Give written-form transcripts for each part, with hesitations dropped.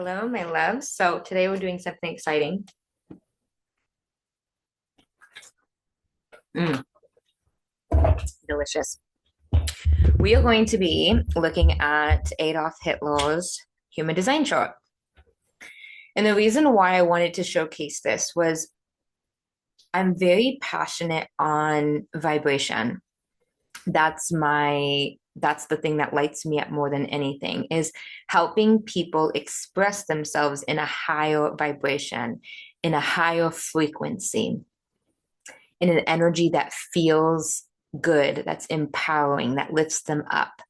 Hello, my loves. So today we're doing something exciting. Mm, delicious. We are going to be looking at Adolf Hitler's human design chart. And the reason why I wanted to showcase this was I'm very passionate on vibration. That's the thing that lights me up more than anything is helping people express themselves in a higher vibration, in a higher frequency, in an energy that feels good, that's empowering, that lifts them up.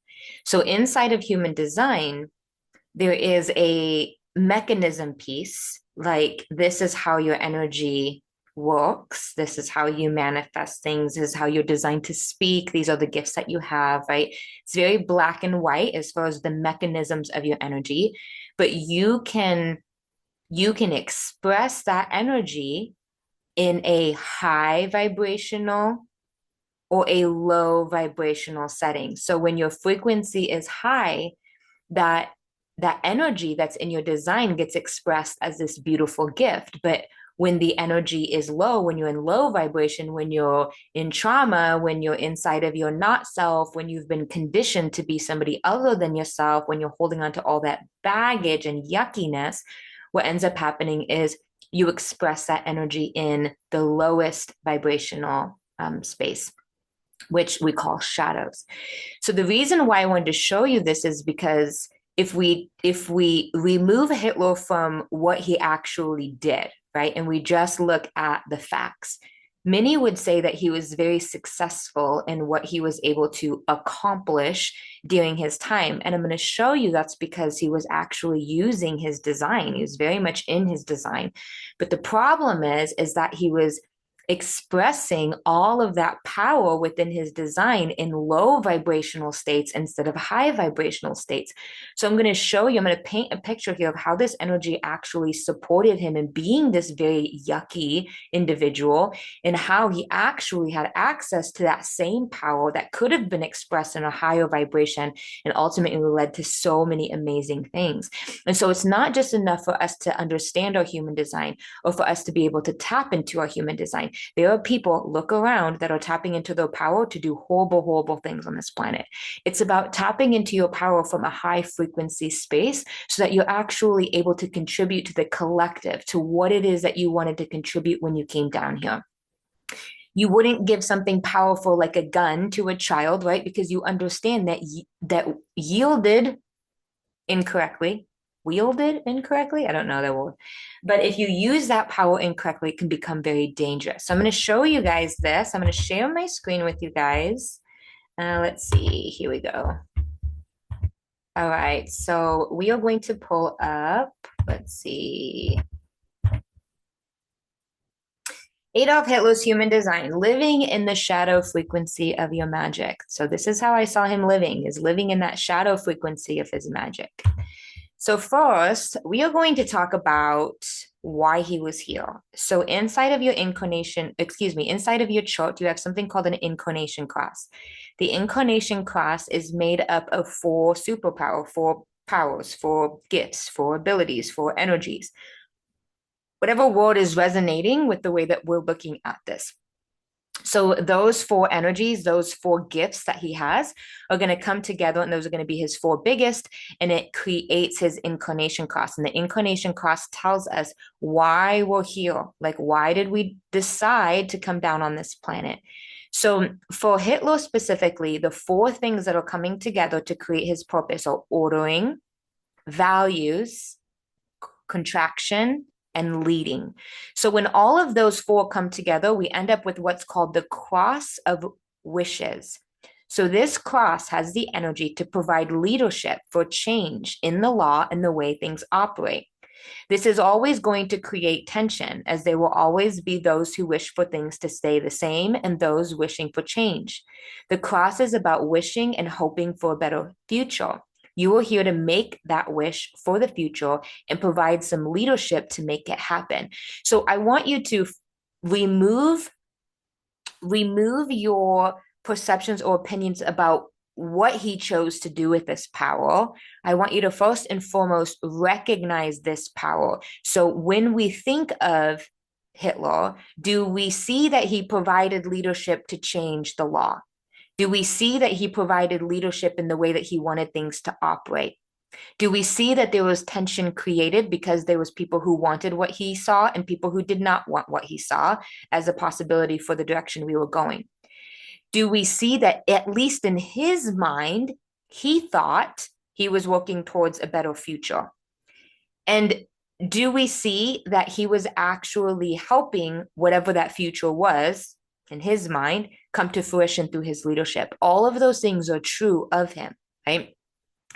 So inside of human design, there is a mechanism piece, like this is how your energy works. This is how you manifest things. This is how you're designed to speak. These are the gifts that you have, right? It's very black and white as far as the mechanisms of your energy, but you can express that energy in a high vibrational or a low vibrational setting. So when your frequency is high, that that energy that's in your design gets expressed as this beautiful gift. But when the energy is low, when you're in low vibration, when you're in trauma, when you're inside of your not self, when you've been conditioned to be somebody other than yourself, when you're holding on to all that baggage and yuckiness, what ends up happening is you express that energy in the lowest vibrational space, which we call shadows. So the reason why I wanted to show you this is because if we remove Hitler from what he actually did, right, and we just look at the facts, many would say that he was very successful in what he was able to accomplish during his time. And I'm going to show you that's because he was actually using his design. He was very much in his design. But the problem is that he was expressing all of that power within his design in low vibrational states instead of high vibrational states. So I'm going to show you, I'm going to paint a picture here of how this energy actually supported him in being this very yucky individual, and how he actually had access to that same power that could have been expressed in a higher vibration and ultimately led to so many amazing things. And so it's not just enough for us to understand our human design or for us to be able to tap into our human design. There are people, look around, that are tapping into their power to do horrible, horrible things on this planet. It's about tapping into your power from a high frequency space so that you're actually able to contribute to the collective, to what it is that you wanted to contribute when you came down here. You wouldn't give something powerful like a gun to a child, right? Because you understand that yielded incorrectly, wielded incorrectly. I don't know that word. But if you use that power incorrectly, it can become very dangerous. So I'm going to show you guys this. I'm going to share my screen with you guys. Let's see. Here we go. All right. So we are going to pull up, let's see. Adolf Hitler's human design, living in the shadow frequency of your magic. So this is how I saw him living, is living in that shadow frequency of his magic. So first, we are going to talk about why he was here. So inside of your inside of your chart, you have something called an incarnation cross. The incarnation cross is made up of four superpower, four powers, four gifts, four abilities, four energies. Whatever word is resonating with the way that we're looking at this. So those four energies, those four gifts that he has are going to come together, and those are going to be his four biggest, and it creates his incarnation cross. And the incarnation cross tells us why we're here. Like, why did we decide to come down on this planet? So for Hitler specifically, the four things that are coming together to create his purpose are ordering, values, contraction, and leading. So when all of those four come together, we end up with what's called the cross of wishes. So this cross has the energy to provide leadership for change in the law and the way things operate. This is always going to create tension, as there will always be those who wish for things to stay the same and those wishing for change. The cross is about wishing and hoping for a better future. You are here to make that wish for the future and provide some leadership to make it happen. So I want you to remove your perceptions or opinions about what he chose to do with this power, I want you to first and foremost recognize this power. So when we think of Hitler, do we see that he provided leadership to change the law? Do we see that he provided leadership in the way that he wanted things to operate? Do we see that there was tension created because there was people who wanted what he saw and people who did not want what he saw as a possibility for the direction we were going? Do we see that at least in his mind, he thought he was working towards a better future? And do we see that he was actually helping whatever that future was in his mind come to fruition through his leadership? All of those things are true of him, right?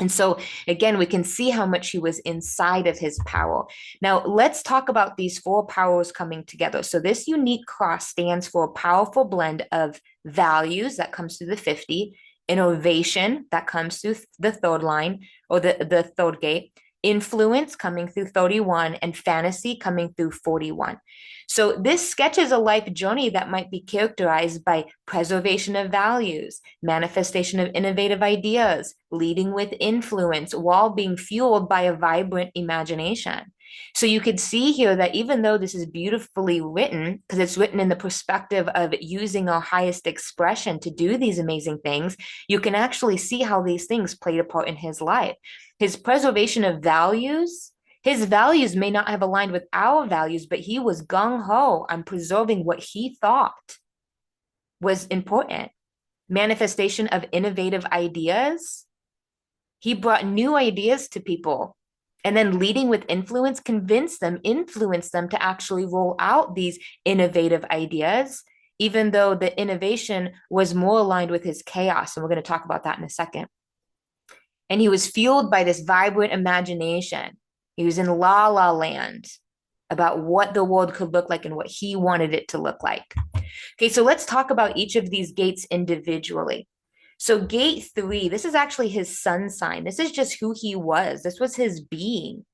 And so, again, we can see how much he was inside of his power. Now, let's talk about these four powers coming together. So, this unique cross stands for a powerful blend of values that comes through the 50, innovation that comes through the third line or the third gate, influence coming through 31, and fantasy coming through 41. So this sketches a life journey that might be characterized by preservation of values, manifestation of innovative ideas, leading with influence, while being fueled by a vibrant imagination. So you could see here that even though this is beautifully written, because it's written in the perspective of using our highest expression to do these amazing things, you can actually see how these things played a part in his life. His preservation of values, his values may not have aligned with our values, but he was gung-ho on preserving what he thought was important. Manifestation of innovative ideas. He brought new ideas to people and then leading with influence, influenced them to actually roll out these innovative ideas, even though the innovation was more aligned with his chaos. And we're going to talk about that in a second. And he was fueled by this vibrant imagination. He was in la la land about what the world could look like and what he wanted it to look like. Okay, so let's talk about each of these gates individually. So gate 3, this is actually his sun sign. This is just who he was. This was his being.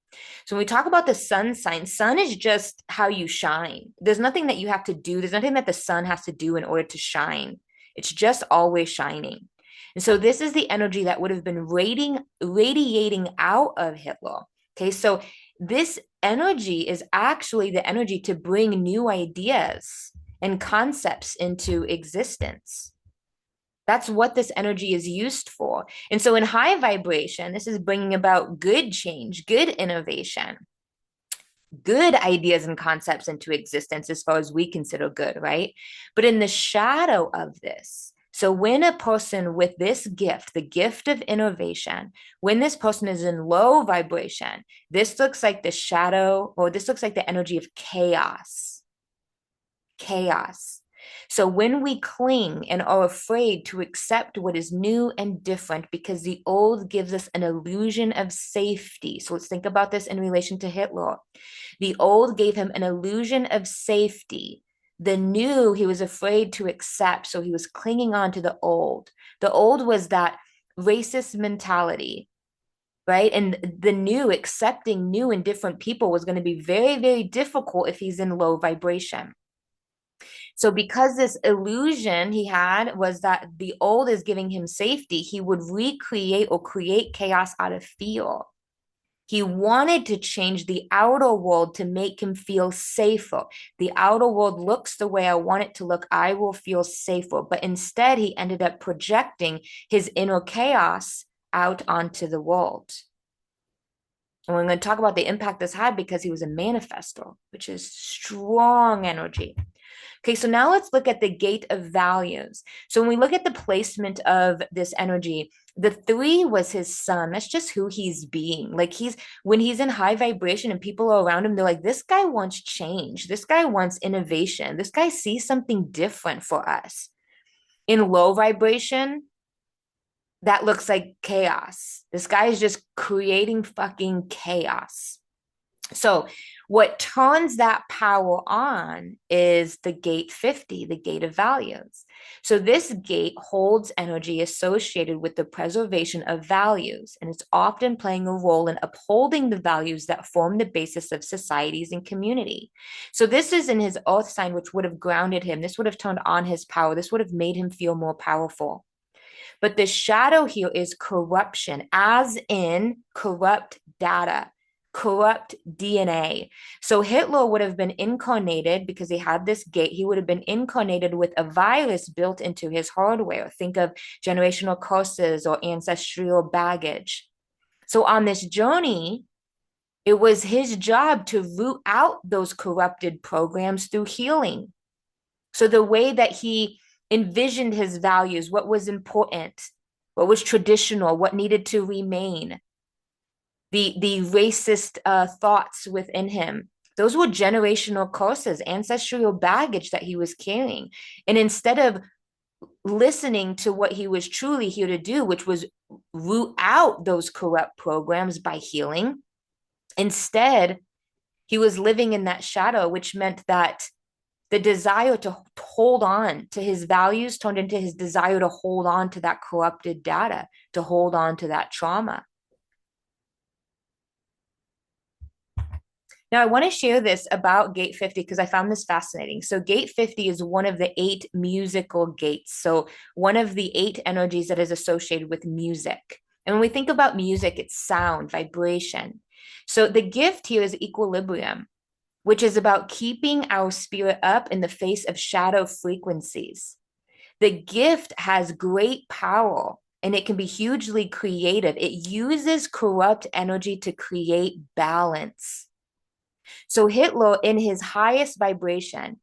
So when we talk about the sun sign, sun is just how you shine. There's nothing that you have to do. There's nothing that the sun has to do in order to shine. It's just always shining. And so this is the energy that would have been radiating out of Hitler. Okay, so this energy is actually the energy to bring new ideas and concepts into existence. That's what this energy is used for. And so in high vibration, this is bringing about good change, good innovation, good ideas and concepts into existence as far as we consider good, right? But in the shadow of this, so when a person with this gift, the gift of innovation, when this person is in low vibration, this looks like the shadow, or this looks like the energy of chaos. Chaos. So when we cling and are afraid to accept what is new and different because the old gives us an illusion of safety. So let's think about this in relation to Hitler. The old gave him an illusion of safety. The new he was afraid to accept, so he was clinging on to the old. The old was that racist mentality, right? And the new, accepting new and different people was going to be very, very difficult if he's in low vibration. So because this illusion he had was that the old is giving him safety, he would recreate or create chaos out of fear. He wanted to change the outer world to make him feel safer. The outer world looks the way I want it to look. I will feel safer. But instead, he ended up projecting his inner chaos out onto the world. And we're going to talk about the impact this had because he was a manifestor, which is strong energy. Okay, so now let's look at the gate of values. So when we look at the placement of this energy, the 3 was his sun. That's just who he's being. Like when he's in high vibration and people are around him, they're like, this guy wants change. This guy wants innovation. This guy sees something different for us. In low vibration, that looks like chaos. This guy is just creating fucking chaos. So what turns that power on is the gate 50, the gate of values. So this gate holds energy associated with the preservation of values, and it's often playing a role in upholding the values that form the basis of societies and community. So this is in his earth sign, which would have grounded him. This would have turned on his power. This would have made him feel more powerful. But the shadow here is corruption, as in corrupt data, corrupt DNA. So Hitler would have been incarnated because he had this gate. He would have been incarnated with a virus built into his hardware. Think of generational curses or ancestral baggage. So on this journey, it was his job to root out those corrupted programs through healing. So the way that he envisioned his values, what was important, what was traditional, what needed to remain, the racist thoughts within him, those were generational curses, ancestral baggage that he was carrying. And instead of listening to what he was truly here to do, which was root out those corrupt programs by healing, instead, he was living in that shadow, which meant that the desire to hold on to his values turned into his desire to hold on to that corrupted data, to hold on to that trauma. Now, I want to share this about Gate 50 because I found this fascinating. So, Gate 50 is one of the 8 musical gates. So, one of the 8 energies that is associated with music. And when we think about music, it's sound, vibration. So, the gift here is equilibrium, which is about keeping our spirit up in the face of shadow frequencies. The gift has great power and it can be hugely creative. It uses corrupt energy to create balance. So Hitler, in his highest vibration,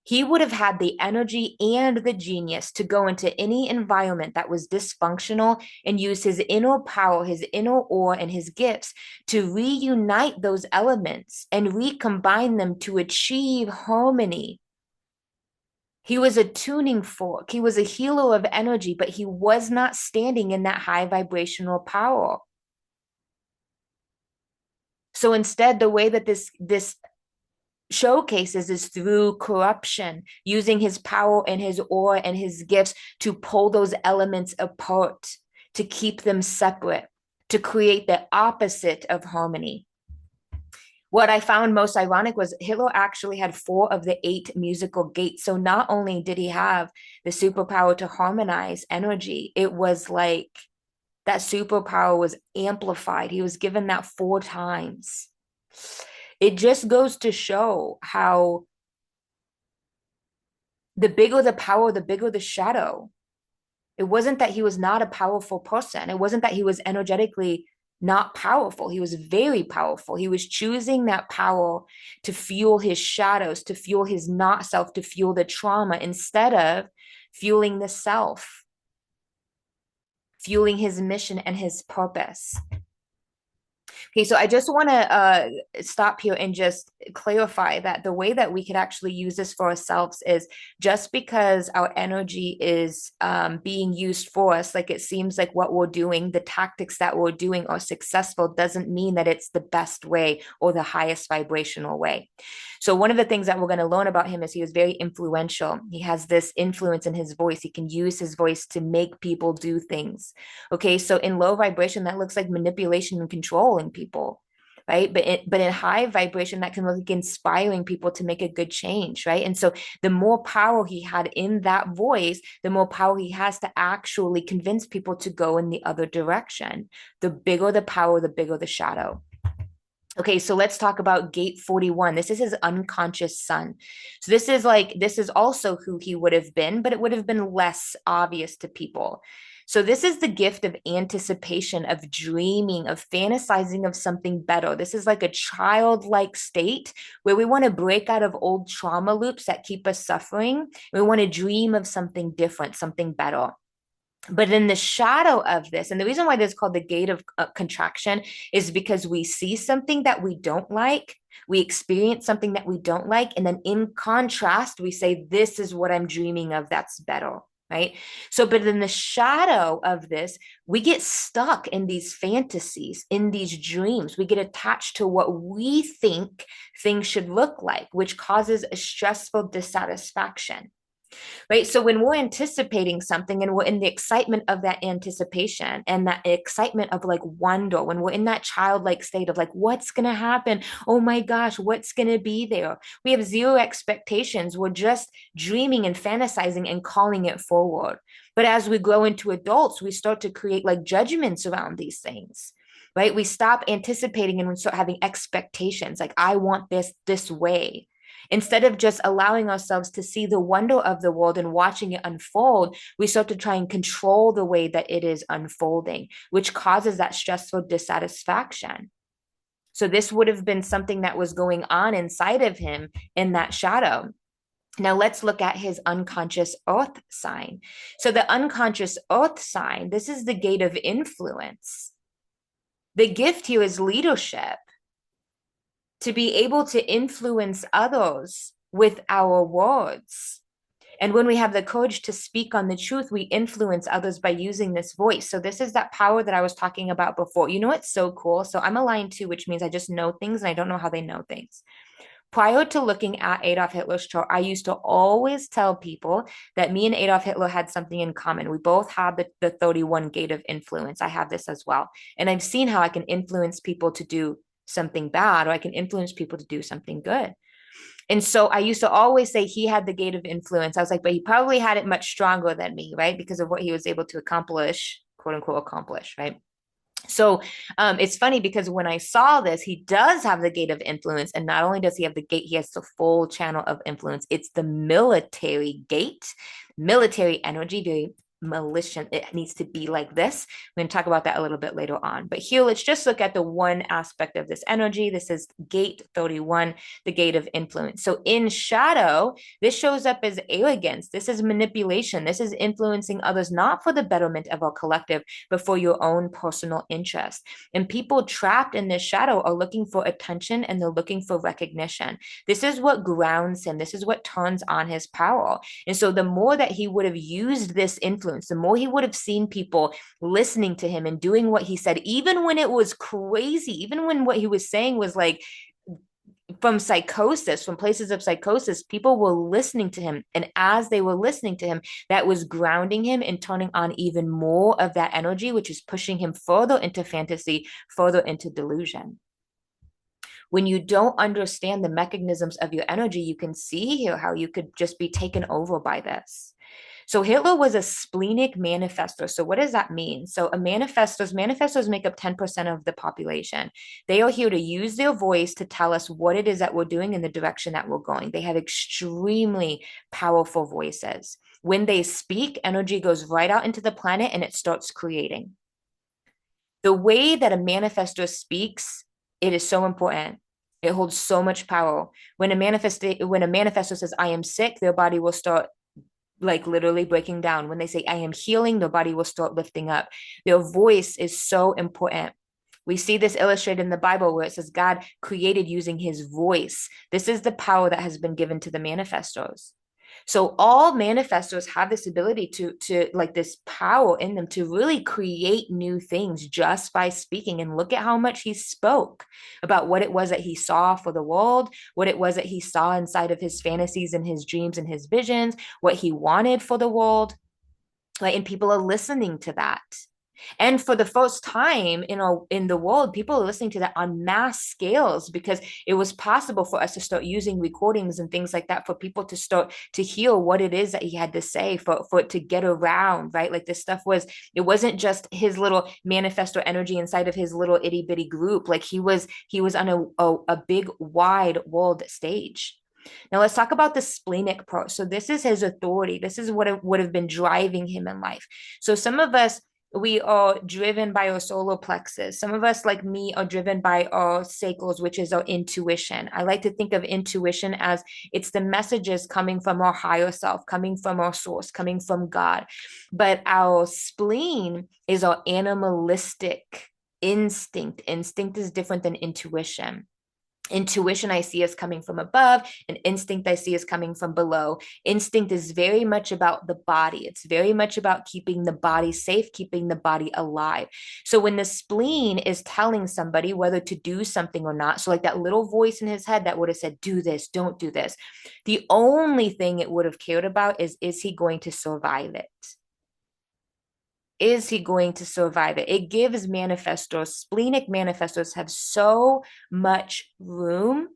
he would have had the energy and the genius to go into any environment that was dysfunctional and use his inner power, his inner aura, and his gifts to reunite those elements and recombine them to achieve harmony. He was a tuning fork. He was a healer of energy, but he was not standing in that high vibrational power. So instead, the way that this showcases is through corruption, using his power and his aura and his gifts to pull those elements apart, to keep them separate, to create the opposite of harmony. What I found most ironic was Hitler actually had 4 of the 8 musical gates. So not only did he have the superpower to harmonize energy, it was like that superpower was amplified. He was given that 4 times. It just goes to show how the bigger the power, the bigger the shadow. It wasn't that he was not a powerful person. It wasn't that he was energetically not powerful. He was very powerful. He was choosing that power to fuel his shadows, to fuel his not self, to fuel the trauma instead of fueling the self, fueling his mission and his purpose. Okay, so I just want to stop here and just clarify that the way that we could actually use this for ourselves is just because our energy is being used for us, like it seems like what we're doing, the tactics that we're doing are successful, doesn't mean that it's the best way or the highest vibrational way. So one of the things that we're going to learn about him is he was very influential. He has this influence in his voice. He can use his voice to make people do things. Okay, so in low vibration, that looks like manipulation and controlling people, right? But in high vibration, that can look like inspiring people to make a good change, right? And so the more power he had in that voice, the more power he has to actually convince people to go in the other direction. The bigger the power, the bigger the shadow. Okay, so let's talk about gate 41. This is his unconscious son. So this is also who he would have been, but it would have been less obvious to people. So this is the gift of anticipation, of dreaming, of fantasizing of something better. This is like a childlike state where we want to break out of old trauma loops that keep us suffering. We want to dream of something different, something better. But in the shadow of this, and the reason why this is called the gate of contraction is because we see something that we don't like, we experience something that we don't like, and then in contrast, we say, this is what I'm dreaming of, that's better, right? So, but in the shadow of this, we get stuck in these fantasies, in these dreams. We get attached to what we think things should look like, which causes a stressful dissatisfaction. right? So when we're anticipating something and we're in the excitement of that anticipation and that excitement of like wonder, when we're in that childlike state of like, what's going to happen? Oh my gosh, what's going to be there? We have zero expectations. We're just dreaming and fantasizing and calling it forward. But as we grow into adults, we start to create like judgments around these things. Right? We stop anticipating and we start having expectations like, I want this way. Instead of just allowing ourselves to see the wonder of the world and watching it unfold, we start to try and control the way that it is unfolding, which causes that stressful dissatisfaction. So, this would have been something that was going on inside of him in that shadow. Now, let's look at his unconscious earth sign. So, the unconscious earth sign, this is the gate of influence. The gift here is leadership, to be able to influence others with our words. And when we have the courage to speak on the truth, we influence others by using this voice. So this is that power that I was talking about before. You know what's so cool? So I'm a lion too, which means I just know things and I don't know how they know things. Prior to looking at Adolf Hitler's chart, I used to always tell people that me and Adolf Hitler had something in common. We both have the 31 gate of influence. I have this as well. And I've seen how I can influence people to do something bad, or I can influence people to do something good. And so I used to always say he had the gate of influence. I was like, but he probably had it much stronger than me, right? Because of what he was able to accomplish, quote unquote, accomplish, right? So it's funny because when I saw this, he does have the gate of influence. And not only does he have the gate, he has the full channel of influence. It's the military gate, military energy, very malicious. It needs to be like this. We're going to talk about that a little bit later on. But here, let's just look at the one aspect of this energy. This is gate 31, the gate of influence. So in shadow, this shows up as arrogance. This is manipulation. This is influencing others, not for the betterment of our collective, but for your own personal interest. And people trapped in this shadow are looking for attention and they're looking for recognition. This is what grounds him. This is what turns on his power. And so the more that he would have used this influence, the more he would have seen people listening to him and doing what he said, even when it was crazy, even when what he was saying was like from psychosis, from places of psychosis, people were listening to him. And as they were listening to him, that was grounding him and turning on even more of that energy, which is pushing him further into fantasy, further into delusion. When you don't understand the mechanisms of your energy, you can see here how you could just be taken over by this. So Hitler was a splenic manifestor. So what does that mean? So manifestors make up 10% of the population. They are here to use their voice to tell us what it is that we're doing in the direction that we're going. They have extremely powerful voices. When they speak, energy goes right out into the planet and it starts creating. The way that a manifestor speaks, it is so important. It holds so much power. When a manifestor says, I am sick, their body will start like literally breaking down. When they say, I am healing, the body will start lifting up. Their voice is so important. We see this illustrated in the Bible where it says God created using his voice. This is the power that has been given to the manifestors. So all manifestors have this ability to like this power in them to really create new things just by speaking. And look at how much he spoke about what it was that he saw for the world, what it was that he saw inside of his fantasies and his dreams and his visions, what he wanted for the world. Right? And people are listening to that. And for the first time in the world, people are listening to that on mass scales because it was possible for us to start using recordings and things like that for people to start to hear what it is that he had to say, for it to get around, right? Like this stuff it wasn't just his little manifesto energy inside of his little itty bitty group. Like he was on a big wide world stage. Now let's talk about the splenic part. So this is his authority. This is what would have been driving him in life. So some of us, we are driven by our solar plexus. Some of us, like me, are driven by our sacrals, which is our intuition. I like to think of intuition as it's the messages coming from our higher self, coming from our source, coming from God. But our spleen is our animalistic instinct. Instinct is different than intuition. Intuition I see as coming from above, and instinct I see as coming from below. Instinct is very much about the body. It's very much about keeping the body safe, keeping the body alive. So when the spleen is telling somebody whether to do something or not, so like that little voice in his head that would have said, do this, don't do this, the only thing it would have cared about is he going to survive it? Is he going to survive it? It gives manifestos, splenic manifestos have so much room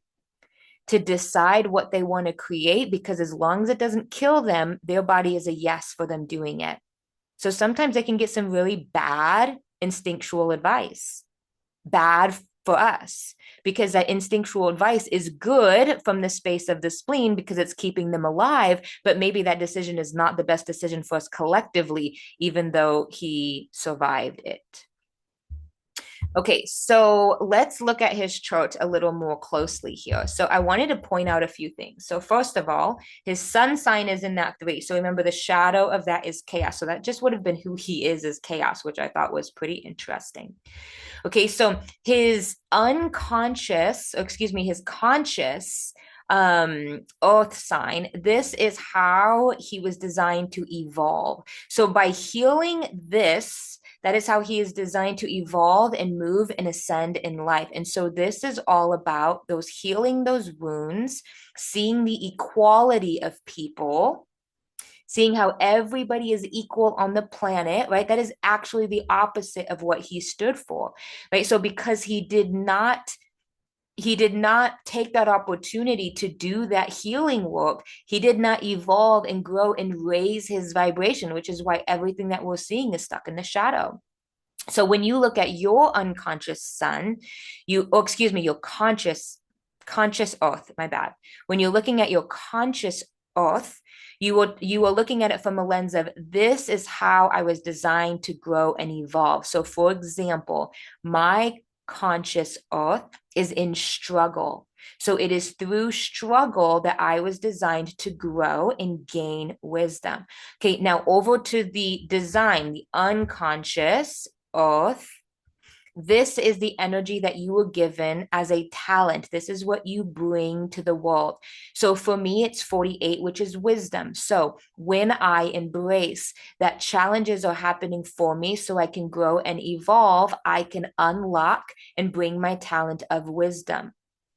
to decide what they want to create, because as long as it doesn't kill them, their body is a yes for them doing it. So sometimes they can get some really bad instinctual advice, bad for us, because that instinctual advice is good from the space of the spleen because it's keeping them alive. But maybe that decision is not the best decision for us collectively, even though he survived it. Okay, so let's look at his chart a little more closely here. So I wanted to point out a few things. So first of all, his sun sign is in that 3. So remember, the shadow of that is chaos. So that just would have been who he is as chaos, which I thought was pretty interesting. Okay, so his unconscious, excuse me, his conscious earth sign, this is how he was designed to evolve. So by healing this, that is how he is designed to evolve and move and ascend in life. And so this is all about those healing those wounds, seeing the equality of people, seeing how everybody is equal on the planet, right? That is actually the opposite of what he stood for, right? So because he did not take that opportunity to do that healing work, he did not evolve and grow and raise his vibration, which is why everything that we're seeing is stuck in the shadow. So when you look at your unconscious sun, your conscious earth, my bad. When you're looking at your conscious earth, you are looking at it from a lens of, this is how I was designed to grow and evolve. So for example, my conscious earth is in struggle. So it is through struggle that I was designed to grow and gain wisdom. Okay, now over to the design, the unconscious earth. This is the energy that you were given as a talent. This is what you bring to the world. So for me, it's 48, which is wisdom. So when I embrace that challenges are happening for me so I can grow and evolve, I can unlock and bring my talent of wisdom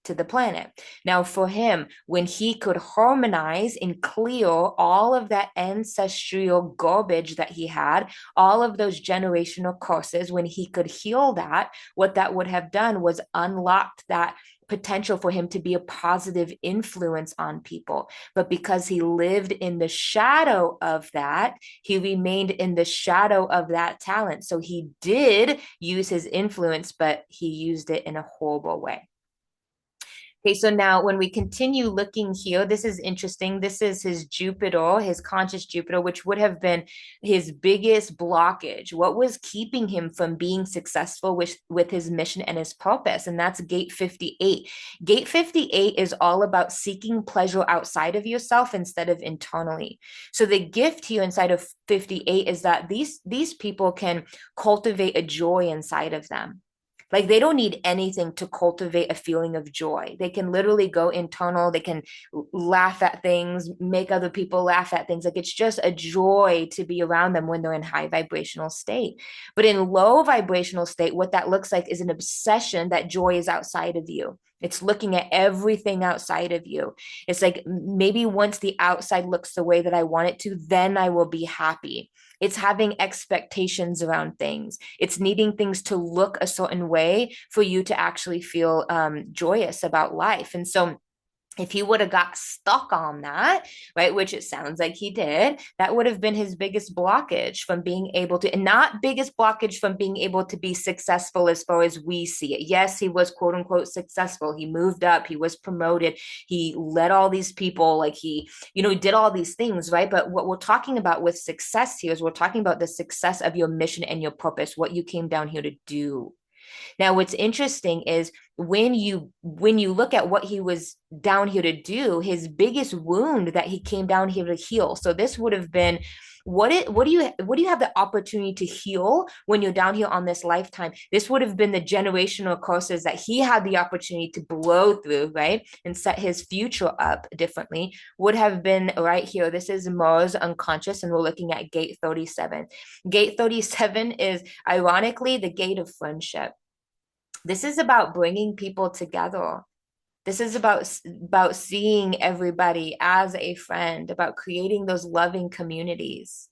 to the planet. Now, for him, when he could harmonize and clear all of that ancestral garbage that he had, all of those generational curses, when he could heal that, what that would have done was unlocked that potential for him to be a positive influence on people. But because he lived in the shadow of that, he remained in the shadow of that talent. So he did use his influence, but he used it in a horrible way. Okay, so now when we continue looking here, this is interesting. This is his Jupiter, his conscious Jupiter, which would have been his biggest blockage. What was keeping him from being successful with his mission and his purpose? And that's gate 58. Gate 58 is all about seeking pleasure outside of yourself instead of internally. So the gift here inside of 58 is that these people can cultivate a joy inside of them. Like, they don't need anything to cultivate a feeling of joy. They can literally go internal. They can laugh at things, make other people laugh at things. Like, it's just a joy to be around them when they're in high vibrational state. But in low vibrational state, what that looks like is an obsession that joy is outside of you. It's looking at everything outside of you. It's like, maybe once the outside looks the way that I want it to, then I will be happy. It's having expectations around things. It's needing things to look a certain way for you to actually feel joyous about life. And so if he would have got stuck on that, right, which it sounds like he did, that would have been his biggest blockage from being able to, and not biggest blockage from being able to be successful as far as we see it. Yes, he was quote unquote successful. He moved up, he was promoted, he led all these people, like he did all these things, right? But what we're talking about with success here is we're talking about the success of your mission and your purpose, what you came down here to do. Now, what's interesting is when you look at what he was down here to do, his biggest wound that he came down here to heal. So this would have been what do you have the opportunity to heal when you're down here on this lifetime? This would have been the generational curses that he had the opportunity to blow through, right? And set his future up differently, would have been right here. This is Mars unconscious, and we're looking at gate 37. Gate 37 is ironically the gate of friendship. This is about bringing people together. This is about seeing everybody as a friend, about creating those loving communities.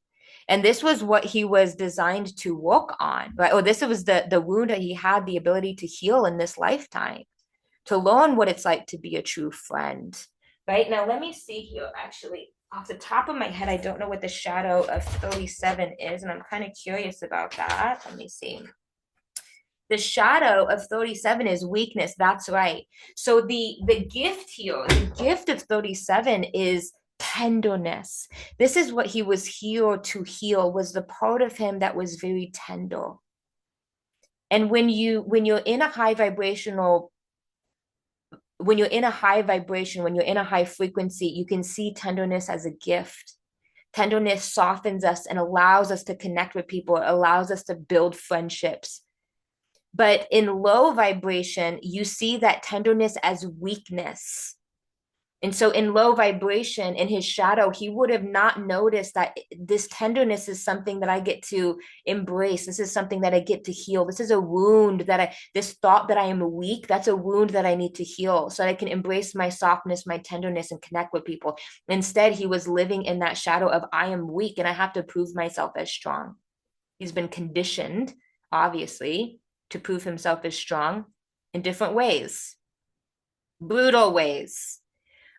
And this was what he was designed to work on, right? Or this was the wound that he had the ability to heal in this lifetime, to learn what it's like to be a true friend. Right? Now, let me see here. Actually, off the top of my head, I don't know what the shadow of 37 is, and I'm kind of curious about that. Let me see. The shadow of 37 is weakness. That's right. So the gift here, the gift of 37 is tenderness. This is what he was here to heal, was the part of him that was very tender. And when you're in a high vibrational, when you're in a high vibration, when you're in a high frequency, you can see tenderness as a gift. Tenderness softens us and allows us to connect with people. It allows us to build friendships. But in low vibration, you see that tenderness as weakness. And so in low vibration, in his shadow, he would have not noticed that this tenderness is something that I get to embrace. This is something that I get to heal. This is a wound this thought that I am weak, that's a wound that I need to heal so that I can embrace my softness, my tenderness, and connect with people. Instead, he was living in that shadow of I am weak and I have to prove myself as strong. He's been conditioned, obviously, to prove himself as strong in different ways, brutal ways.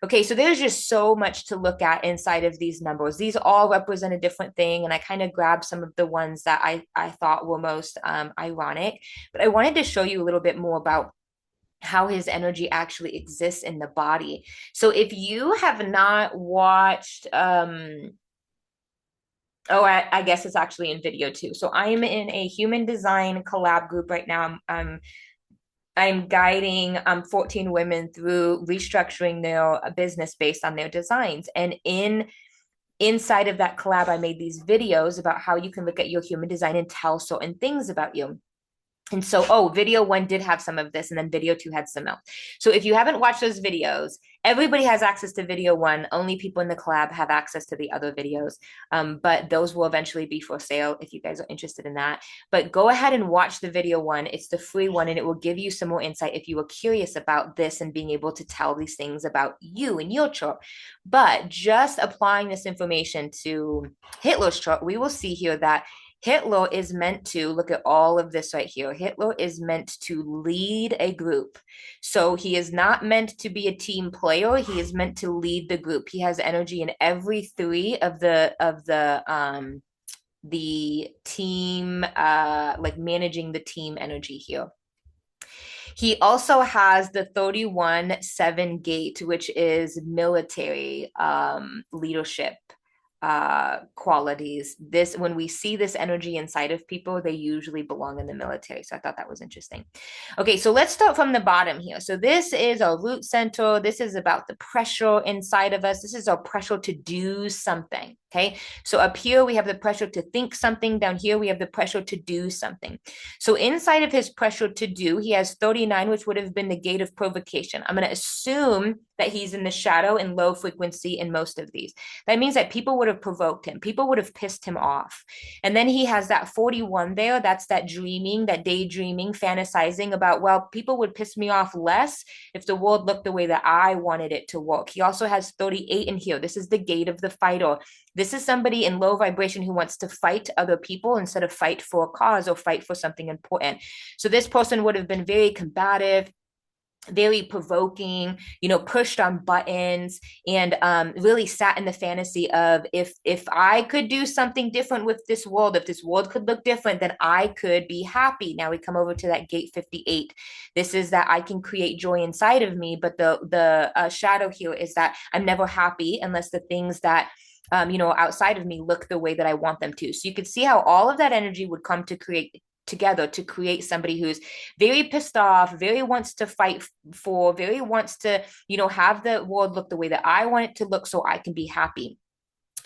Okay, so there's just so much to look at inside of these numbers. These all represent a different thing, and I kind of grabbed some of the ones that I thought were most ironic. But I wanted to show you a little bit more about how his energy actually exists in the body. So if you have not watched, I guess it's actually in video too. So I'm in a human design collab group right now. I'm guiding 14 women through restructuring their business based on their designs. And inside of that collab, I made these videos about how you can look at your human design and tell certain things about you. And so, video 1 did have some of this, and then video 2 had some else. So if you haven't watched those videos, everybody has access to video 1. Only people in the collab have access to the other videos. But those will eventually be for sale if you guys are interested in that. But go ahead and watch the video 1. It's the free one, and it will give you some more insight if you were curious about this and being able to tell these things about you and your chart. But just applying this information to Hitler's chart, we will see here that Hitler is meant to, look at all of this right here. Hitler is meant to lead a group. So he is not meant to be a team player. He is meant to lead the group. He has energy in every 3 of the team, like managing the team energy here. He also has the 31-7 gate, which is military leadership qualities. This, when we see this energy inside of people, they usually belong in the military. So I thought that was interesting. Okay, so let's start from the bottom here. So this is our root center. This is about the pressure inside of us. This is our pressure to do something. Okay, so up here we have the pressure to think something. Down here we have the pressure to do something. So inside of his pressure to do, he has 39, which would have been the gate of provocation. I'm going to assume that he's in the shadow and low frequency in most of these. That means that people would have provoked him. People would have pissed him off. And then he has that 41 there. That's that dreaming, that daydreaming, fantasizing about, well, people would piss me off less if the world looked the way that I wanted it to work. He also has 38 in here. This is the gate of the fighter. This is somebody in low vibration who wants to fight other people instead of fight for a cause or fight for something important. So this person would have been very combative, very provoking, pushed on buttons, and really sat in the fantasy of if I could do something different with this world, if this world could look different, then I could be happy. Now we come over to that gate 58. This is that I can create joy inside of me, but the shadow here is that I'm never happy unless the things that outside of me look the way that I want them to. So you could see how all of that energy would come to create together to create somebody who's very pissed off, very wants to fight for, very wants to, have the world look the way that I want it to look so I can be happy.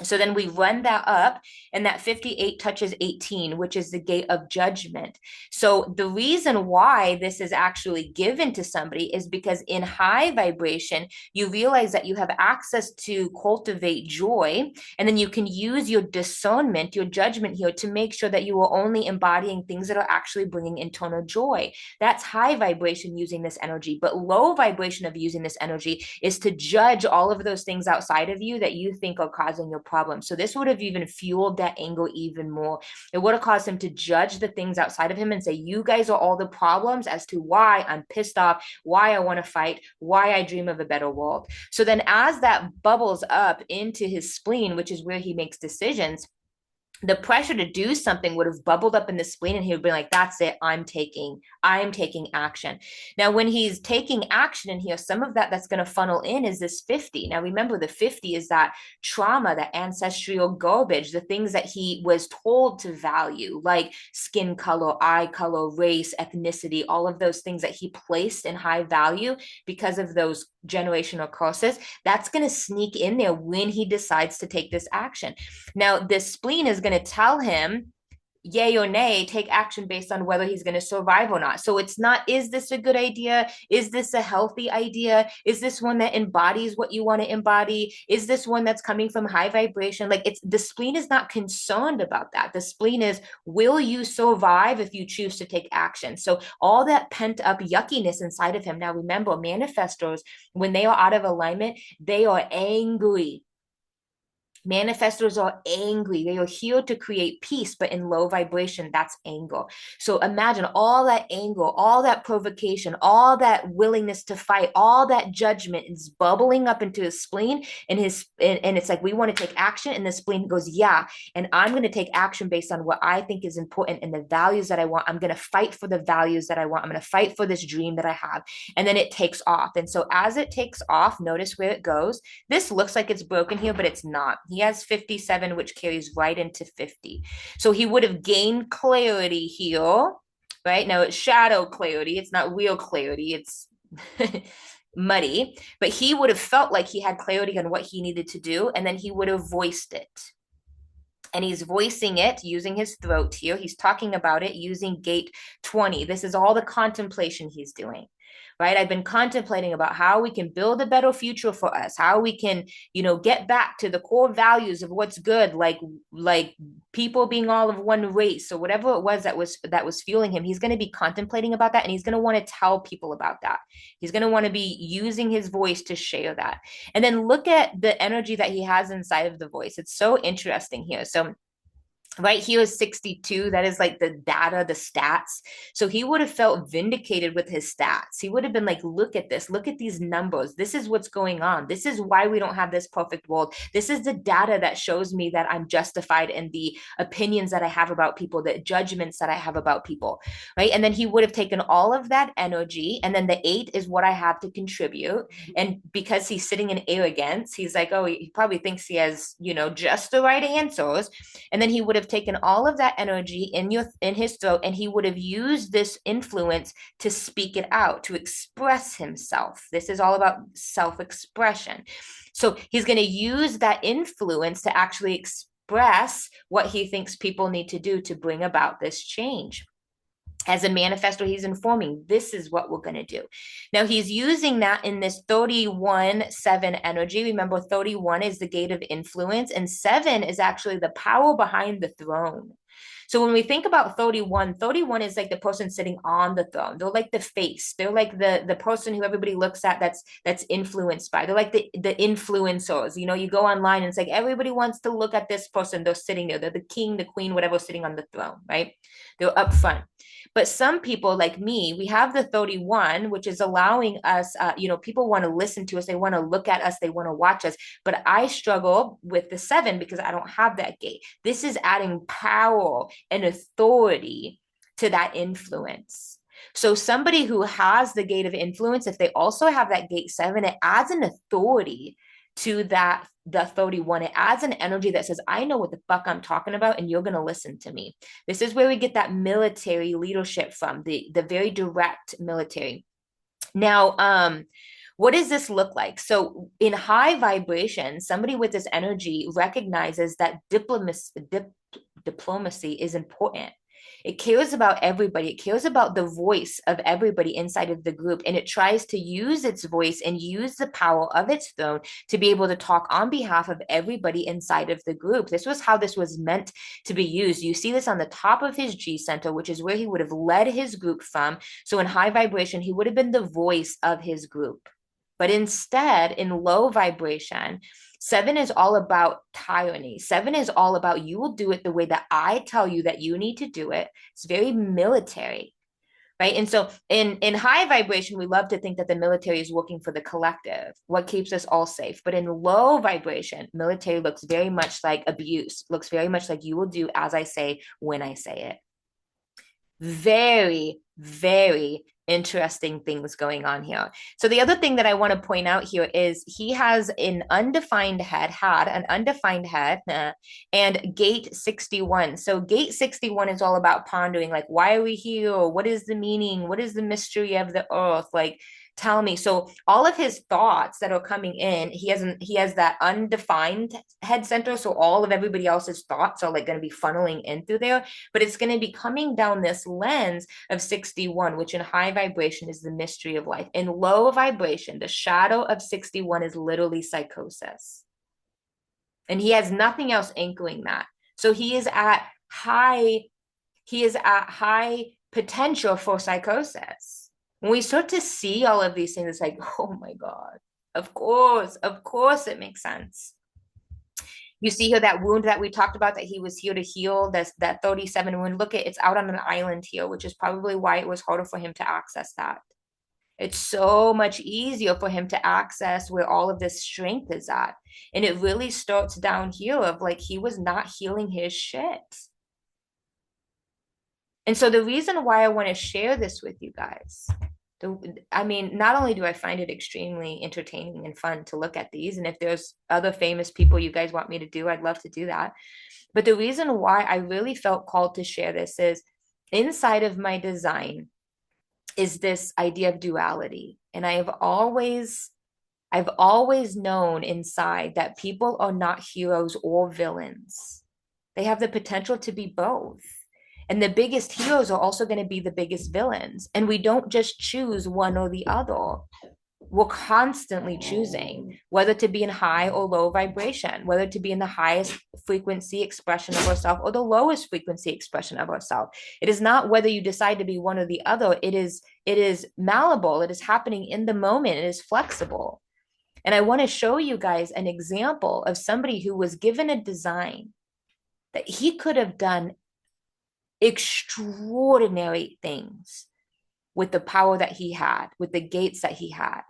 So then we run that up, and that 58 touches 18, which is the gate of judgment. So the reason why this is actually given to somebody is because in high vibration, you realize that you have access to cultivate joy, and then you can use your discernment, your judgment here to make sure that you are only embodying things that are actually bringing internal joy. That's high vibration using this energy. But low vibration of using this energy is to judge all of those things outside of you that you think are causing your problem. So this would have even fueled that anger even more. It would have caused him to judge the things outside of him and say, you guys are all the problems as to why I'm pissed off, why I want to fight, why I dream of a better world. So then as that bubbles up into his spleen, which is where he makes decisions, the pressure to do something would have bubbled up in the spleen, and he would be like, that's it, I'm taking action. Now, when he's taking action in here, some of that's going to funnel in is this 50. Now, remember, the 50 is that trauma, that ancestral garbage, the things that he was told to value, like skin color, eye color, race, ethnicity, all of those things that he placed in high value because of those generational curses. That's going to sneak in there when he decides to take this action. Now, this spleen is going to tell him, yay or nay, take action based on whether he's going to survive or not. So it's not, is this a good idea? Is this a healthy idea? Is this one that embodies what you want to embody? Is this one that's coming from high vibration? Like, it's, the spleen is not concerned about that. The spleen is, will you survive if you choose to take action? So all that pent up yuckiness inside of him. Now, remember, manifestors, when they are out of alignment, they are angry. Manifestors are angry. They are here to create peace, but in low vibration, that's anger. So imagine all that anger, all that provocation, all that willingness to fight, all that judgment is bubbling up into his spleen, and it's like, we want to take action, and the spleen goes, yeah, and I'm going to take action based on what I think is important and the values that I want. I'm going to fight for the values that I want. I'm going to fight for this dream that I have. And then it takes off. And so as it takes off, notice where it goes. This looks like it's broken here, but it's not. He has 57, which carries right into 50. So he would have gained clarity here, right? Now it's shadow clarity. It's not real clarity. It's muddy, but he would have felt like he had clarity on what he needed to do, and then he would have voiced it. And he's voicing it using his throat here. He's talking about it using gate 20. This is all the contemplation he's doing. Right? I've been contemplating about how we can build a better future for us, how we can, get back to the core values of what's good, like people being all of one race, or whatever it was that was fueling him. He's going to be contemplating about that, and he's going to want to tell people about that. He's going to want to be using his voice to share that. And then look at the energy that he has inside of the voice. It's so interesting here. So right here is 62. That is like the data, the stats. So he would have felt vindicated with his stats. He would have been like, look at this, look at these numbers. This is what's going on. This is why we don't have this perfect world. This is the data that shows me that I'm justified in the opinions that I have about people, the judgments that I have about people, right? And then he would have taken all of that energy, and then the 8 is what I have to contribute. And because he's sitting in arrogance, he's like, oh, he probably thinks he has, just the right answers. And then he would have taken all of that energy in his throat, and he would have used this influence to speak it out, to express himself. This is all about self-expression. So he's going to use that influence to actually express what he thinks people need to do to bring about this change. As a manifestor, he's informing, this is what we're going to do. Now, he's using that in this 31-7 energy. Remember, 31 is the gate of influence, and 7 is actually the power behind the throne. So when we think about 31 is like the person sitting on the throne. They're like the face. They're like the person who everybody looks at that's influenced by. They're like the influencers. You go online and it's like everybody wants to look at this person. They're sitting there. They're the king, the queen, whatever, sitting on the throne, right? They're up front. But some people like me, we have the 31, which is allowing us, people want to listen to us. They want to look at us. They want to watch us. But I struggle with the 7 because I don't have that gate. This is adding power and authority to that influence. So somebody who has the gate of influence, if they also have that gate 7, it adds an authority to the 31. It adds an energy that says, I know what the fuck I'm talking about, and you're gonna listen to me. This is where we get that military leadership from, the very direct military. Now, what does this look like? So, in high vibration, somebody with this energy recognizes that diplomacy is important. It cares about everybody. It cares about the voice of everybody inside of the group. And it tries to use its voice and use the power of its throne to be able to talk on behalf of everybody inside of the group. This was how this was meant to be used. You see this on the top of his G center, which is where he would have led his group from. So in high vibration, he would have been the voice of his group. But instead, in low vibration, 7 is all about tyranny. 7 is all about you will do it the way that I tell you that you need to do it. It's very military, right? And so in high vibration, we love to think that the military is working for the collective, what keeps us all safe. But in low vibration, military looks very much like abuse, looks very much like you will do as I say when I say it. Very, very interesting things going on here. So the other thing that I want to point out here is he has an undefined head, had an undefined head, and gate 61. So gate 61 is all about pondering, like, why are we here? Or what is the meaning? What is the mystery of the earth? Like, tell me. So all of his thoughts that are coming in, he has that undefined head center. So all of everybody else's thoughts are like going to be funneling in through there, but it's going to be coming down this lens of 61, which in high vibration is the mystery of life. In low vibration, the shadow of 61 is literally psychosis. And he has nothing else anchoring that. So he is at high potential for psychosis. When we start to see all of these things, it's like, oh my God, of course it makes sense. You see here that wound that we talked about that he was here to heal, that 37 wound. Look, it's out on an island here, which is probably why it was harder for him to access that. It's so much easier for him to access where all of this strength is at. And it really starts down here of like he was not healing his shit. And so the reason why I want to share this with you guys, I mean, not only do I find it extremely entertaining and fun to look at these, and if there's other famous people you guys want me to do, I'd love to do that. But the reason why I really felt called to share this is inside of my design is this idea of duality. And I've always known inside that people are not heroes or villains. They have the potential to be both. And the biggest heroes are also going to be the biggest villains. And we don't just choose one or the other. We're constantly choosing whether to be in high or low vibration, whether to be in the highest frequency expression of ourselves or the lowest frequency expression of ourselves. It is not whether you decide to be one or the other. It is malleable. It is happening in the moment. It is flexible. And I want to show you guys an example of somebody who was given a design that he could have done extraordinary things with the power that he had, with the gates that he had.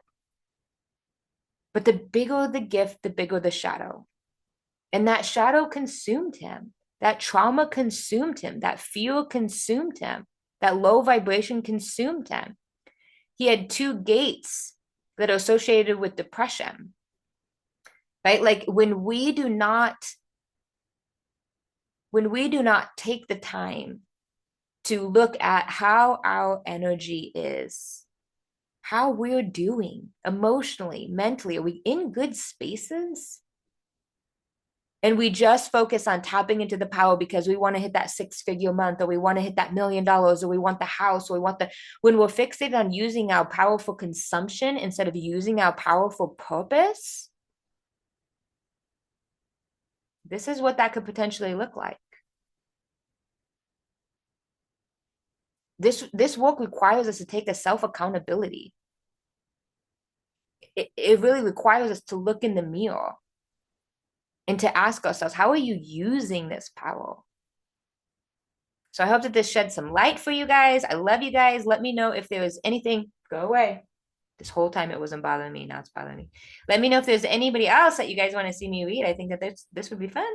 But the bigger the gift, the bigger the shadow. And that shadow consumed him. That trauma consumed him. That fear consumed him. That low vibration consumed him. He had 2 gates that are associated with depression, right? Like when we do not take the time to look at how our energy is, how we're doing emotionally, mentally, are we in good spaces? And we just focus on tapping into the power because we want to hit that 6-figure month, or we want to hit that $1 million, or we want the house, or we want when we're fixated on using our power for consumption instead of using our power for purpose, this is what that could potentially look like. This work requires us to take the self-accountability. It really requires us to look in the mirror and to ask ourselves, how are you using this power? So I hope that this shed some light for you guys. I love you guys. Let me know if there was anything. Go away. This whole time it wasn't bothering me. Now it's bothering me. Let me know if there's anybody else that you guys want to see me read. I think that this would be fun.